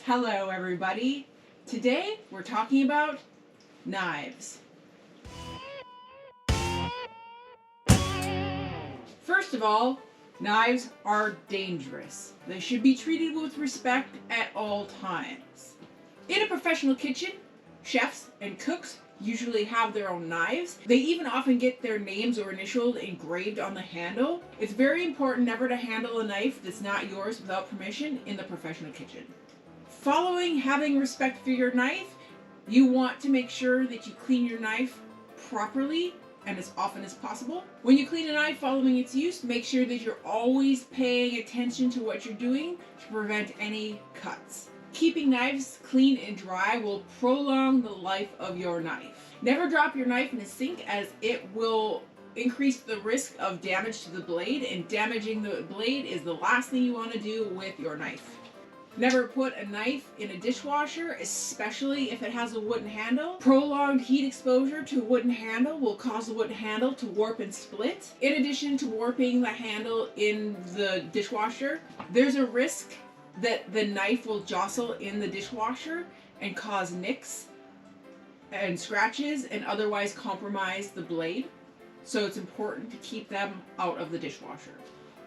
Hello everybody. Today we're talking about knives. First of all, knives are dangerous. They should be treated with respect at all times. In a professional kitchen, chefs and cooks usually have their own knives. They even often get their names or initials engraved on the handle. It's very important never to handle a knife that's not yours without permission in the professional kitchen. Following having respect for your knife, you want to make sure that you clean your knife properly and as often as possible. When you clean a knife following its use, make sure that you're always paying attention to what you're doing to prevent any cuts. Keeping knives clean and dry will prolong the life of your knife. Never drop your knife in a sink, as it will increase the risk of damage to the blade, and damaging the blade is the last thing you want to do with your knife. Never put a knife in a dishwasher, especially if it has a wooden handle. Prolonged heat exposure to a wooden handle will cause the wooden handle to warp and split. In addition to warping the handle in the dishwasher, there's a risk that the knife will jostle in the dishwasher and cause nicks and scratches and otherwise compromise the blade. So it's important to keep them out of the dishwasher.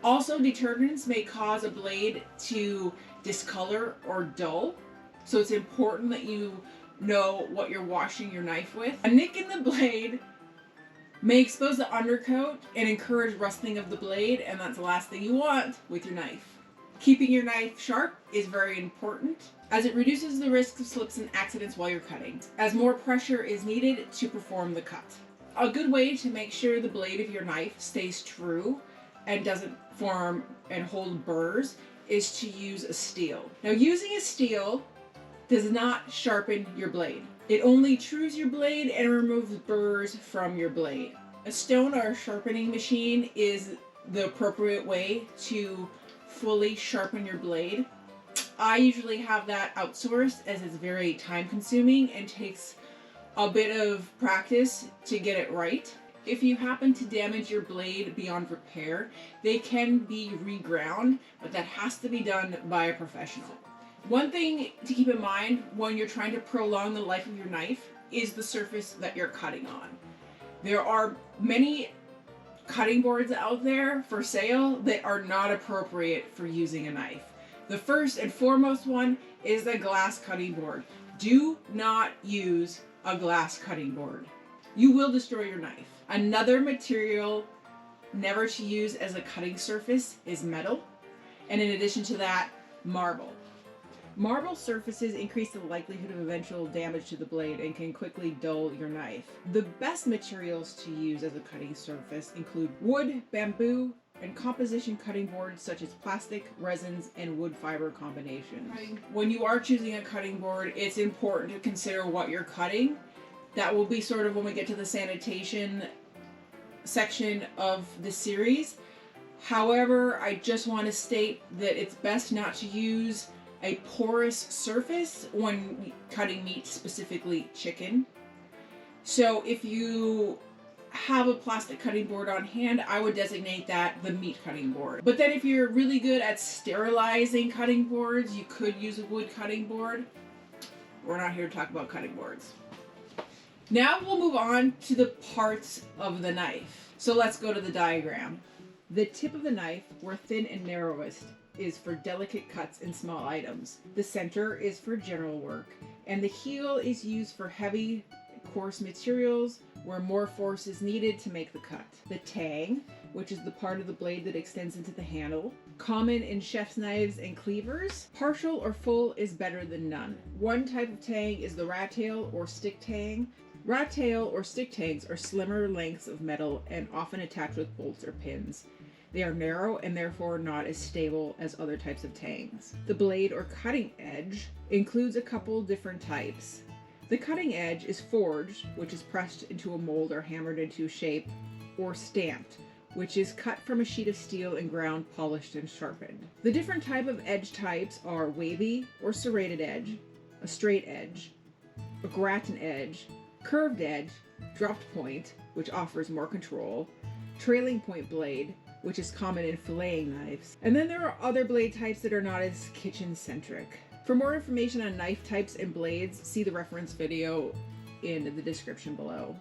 Also, detergents may cause a blade to discolor or dull, so it's important that you know what you're washing your knife with. A nick in the blade may expose the undercoat and encourage rusting of the blade, and that's the last thing you want with your knife. Keeping your knife sharp is very important, as it reduces the risk of slips and accidents while you're cutting, as more pressure is needed to perform the cut. A good way to make sure the blade of your knife stays true and doesn't form and hold burrs is to use a steel. Now, using a steel does not sharpen your blade. It only trues your blade and removes burrs from your blade. A stone or a sharpening machine is the appropriate way to fully sharpen your blade. I usually have that outsourced, as it's very time consuming and takes a bit of practice to get it right. If you happen to damage your blade beyond repair, they can be reground, but that has to be done by a professional. One thing to keep in mind when you're trying to prolong the life of your knife is the surface that you're cutting on. There are many cutting boards out there for sale that are not appropriate for using a knife. The first and foremost one is a glass cutting board. Do not use a glass cutting board. You will destroy your knife. Another material never to use as a cutting surface is metal, and in addition to that, marble. Marble surfaces increase the likelihood of eventual damage to the blade and can quickly dull your knife. The best materials to use as a cutting surface include wood, bamboo, and composition cutting boards such as plastic, resins, and wood fiber combinations. When you are choosing a cutting board, it's important to consider what you're cutting. That will be sort of when we get to the sanitation section of the series. However, I just want to state that it's best not to use a porous surface when cutting meat, specifically chicken. So if you have a plastic cutting board on hand, I would designate that the meat cutting board. But then if you're really good at sterilizing cutting boards, you could use a wood cutting board. We're not here to talk about cutting boards. Now we'll move on to the parts of the knife. So let's go to the diagram. The tip of the knife, where thin and narrowest, is for delicate cuts and small items. The center is for general work, and the heel is used for heavy, coarse materials where more force is needed to make the cut. The tang, which is the part of the blade that extends into the handle, common in chef's knives and cleavers. Partial or full is better than none. One type of tang is the rat tail or stick tang. Rat tail or stick tangs are slimmer lengths of metal and often attached with bolts or pins. They are narrow and therefore not as stable as other types of tangs. The blade or cutting edge includes a couple different types. The cutting edge is forged, which is pressed into a mold or hammered into shape, or stamped, which is cut from a sheet of steel and ground, polished, and sharpened. The different type of edge types are wavy or serrated edge, a straight edge, a gratin edge, curved edge, dropped point, which offers more control, trailing point blade, which is common in filleting knives. And then there are other blade types that are not as kitchen-centric. For more information on knife types and blades, see the reference video in the description below.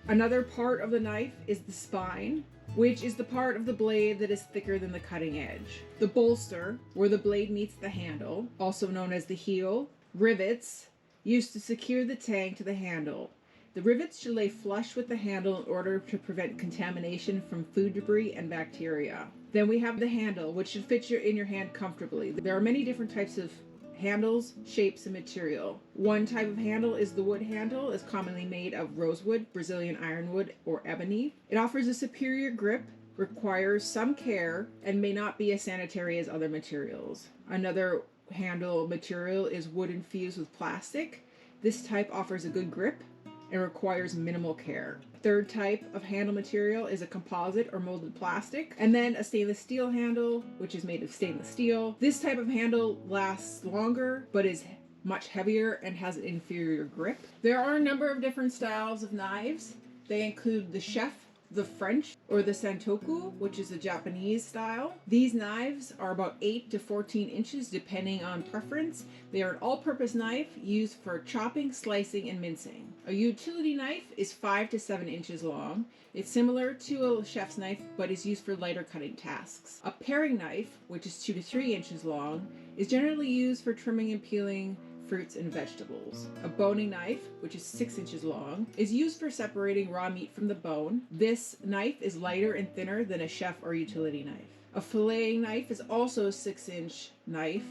Another part of the knife is the spine, which is the part of the blade that is thicker than the cutting edge. The bolster, where the blade meets the handle, also known as the heel. Rivets, used to secure the tang to the handle. The rivets should lay flush with the handle in order to prevent contamination from food debris and bacteria. Then we have the handle, which should fit in your hand comfortably. There are many different types of handles, shapes, and material. One type of handle is the wood handle, is commonly made of rosewood, Brazilian ironwood, or ebony. It offers a superior grip, requires some care, and may not be as sanitary as other materials. Another handle material is wood infused with plastic. This type offers a good grip and requires minimal care. Third type of handle material is a composite or molded plastic, and then a stainless steel handle, which is made of stainless steel. This type of handle lasts longer, but is much heavier and has an inferior grip. There are a number of different styles of knives. They include the chef, the French, or the santoku, which is a Japanese style. These knives are about 8 to 14 inches depending on preference. They are an all-purpose knife used for chopping, slicing, and mincing. A utility knife is 5 to 7 inches long. It's similar to a chef's knife, but is used for lighter cutting tasks. A paring knife, which is 2 to 3 inches long, is generally used for trimming and peeling fruits and vegetables. A boning knife, which is 6 inches long, is used for separating raw meat from the bone. This knife is lighter and thinner than a chef or utility knife. A filleting knife is also a 6-inch knife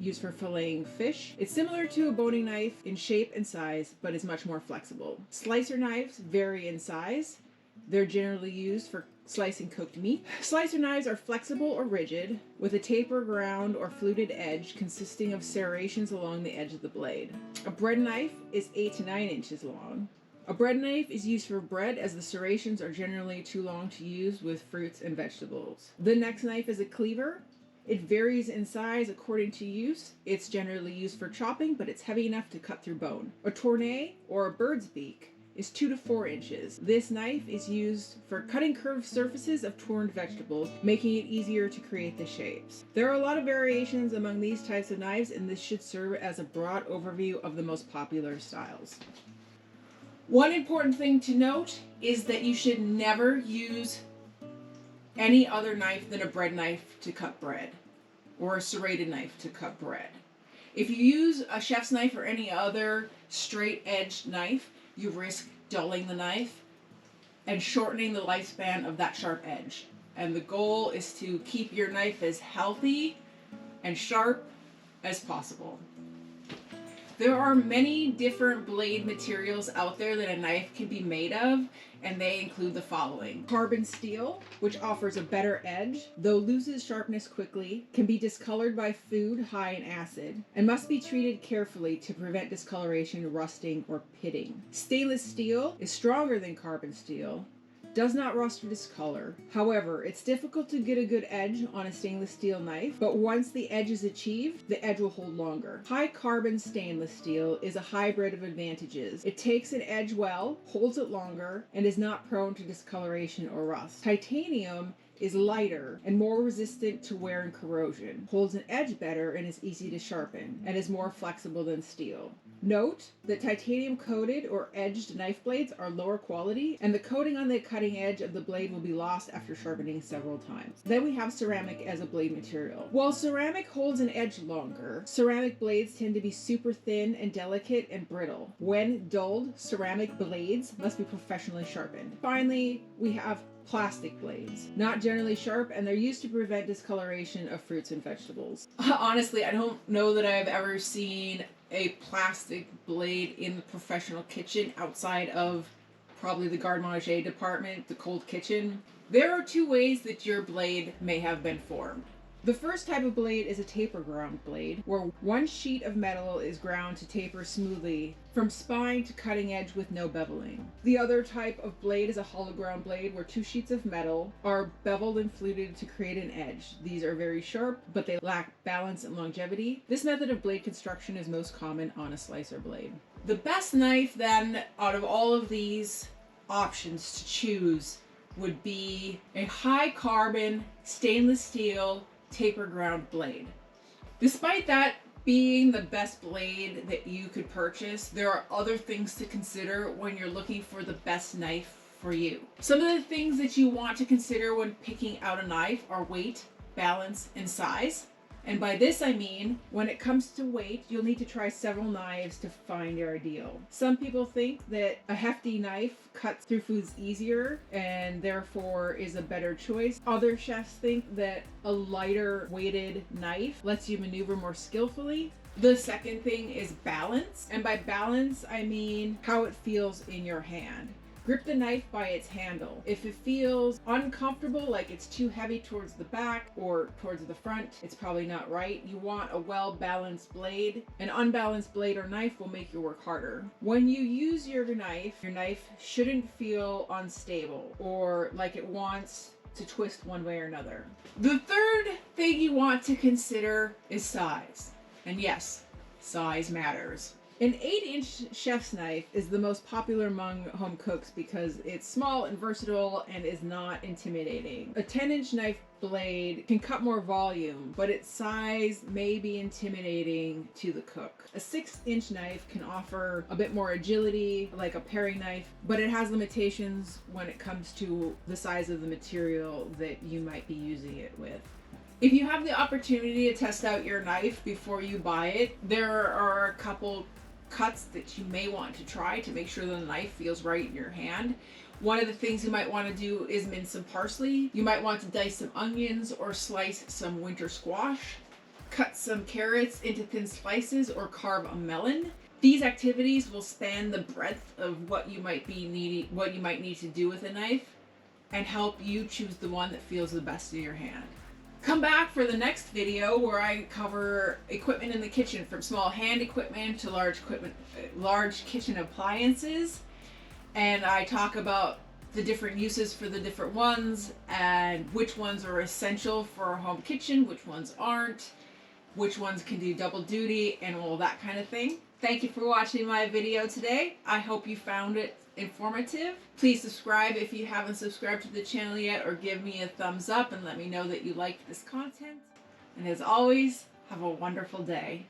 used for filleting fish. It's similar to a boning knife in shape and size, but is much more flexible. Slicer knives vary in size. They're generally used for slicing cooked meat. Slicer knives are flexible or rigid, with a taper ground or fluted edge consisting of serrations along the edge of the blade. A bread knife is 8 to 9 inches long. A bread knife is used for bread, as the serrations are generally too long to use with fruits and vegetables. The next knife is a cleaver. It varies in size according to use. It's generally used for chopping, but it's heavy enough to cut through bone. A tournet, or a bird's beak, is 2 to 4 inches. This knife is used for cutting curved surfaces of torn vegetables, making it easier to create the shapes. There are a lot of variations among these types of knives, and this should serve as a broad overview of the most popular styles. One important thing to note is that you should never use any other knife than a bread knife to cut bread, or a serrated knife to cut bread. If you use a chef's knife or any other straight-edged knife, you risk dulling the knife and shortening the lifespan of that sharp edge. And the goal is to keep your knife as healthy and sharp as possible. There are many different blade materials out there that a knife can be made of, and they include the following. Carbon steel, which offers a better edge, though loses sharpness quickly, can be discolored by food high in acid, and must be treated carefully to prevent discoloration, rusting, or pitting. Stainless steel is stronger than carbon steel, does not rust or discolor. However, it's difficult to get a good edge on a stainless steel knife, but once the edge is achieved, the edge will hold longer. High carbon stainless steel is a hybrid of advantages. It takes an edge well, holds it longer, and is not prone to discoloration or rust. Titanium is lighter and more resistant to wear and corrosion, holds an edge better, and is easy to sharpen, and is more flexible than steel. Note that titanium coated or edged knife blades are lower quality, and the coating on the cutting edge of the blade will be lost after sharpening several times. Then we have ceramic as a blade material. While ceramic holds an edge longer, ceramic blades tend to be super thin and delicate and brittle. When dulled, ceramic blades must be professionally sharpened. Finally, we have plastic blades. Not generally sharp, and they're used to prevent discoloration of fruits and vegetables. Honestly, I don't know that I've ever seen a plastic blade in the professional kitchen outside of probably the garde-manger department, the cold kitchen. There are two ways that your blade may have been formed. The first type of blade is a taper ground blade, where one sheet of metal is ground to taper smoothly from spine to cutting edge with no beveling. The other type of blade is a hollow ground blade, where two sheets of metal are beveled and fluted to create an edge. These are very sharp, but they lack balance and longevity. This method of blade construction is most common on a slicer blade. The best knife then, out of all of these options to choose, would be a high carbon stainless steel taper ground blade. Despite that being the best blade that you could purchase, there are other things to consider when you're looking for the best knife for you. Some of the things that you want to consider when picking out a knife are weight, balance, and size. And by this I mean, when it comes to weight, you'll need to try several knives to find your ideal. Some people think that a hefty knife cuts through foods easier and therefore is a better choice. Other chefs think that a lighter weighted knife lets you maneuver more skillfully. The second thing is balance. And by balance, I mean how it feels in your hand. Grip the knife by its handle. If it feels uncomfortable, like it's too heavy towards the back or towards the front, it's probably not right. You want a well-balanced blade. An unbalanced blade or knife will make your work harder. When you use your knife shouldn't feel unstable or like it wants to twist one way or another. The third thing you want to consider is size. And yes, size matters. An 8-inch chef's knife is the most popular among home cooks because it's small and versatile and is not intimidating. A 10-inch knife blade can cut more volume, but its size may be intimidating to the cook. A 6-inch knife can offer a bit more agility, like a paring knife, but it has limitations when it comes to the size of the material that you might be using it with. If you have the opportunity to test out your knife before you buy it, there are a couple cuts that you may want to try to make sure the knife feels right in your hand. One of the things you might want to do is mince some parsley. You might want to dice some onions or slice some winter squash. Cut some carrots into thin slices or carve a melon. These activities will span the breadth of what you might need to do with a knife and help you choose the one that feels the best in your hand. Come back for the next video where I cover equipment in the kitchen, from small hand equipment to large kitchen appliances, and I talk about the different uses for the different ones and which ones are essential for a home kitchen, which ones aren't, which ones can do double duty, and all that kind of thing. Thank you for watching my video today. I hope you found it informative. Please subscribe if you haven't subscribed to the channel yet, or give me a thumbs up and let me know that you liked this content. And as always, have a wonderful day.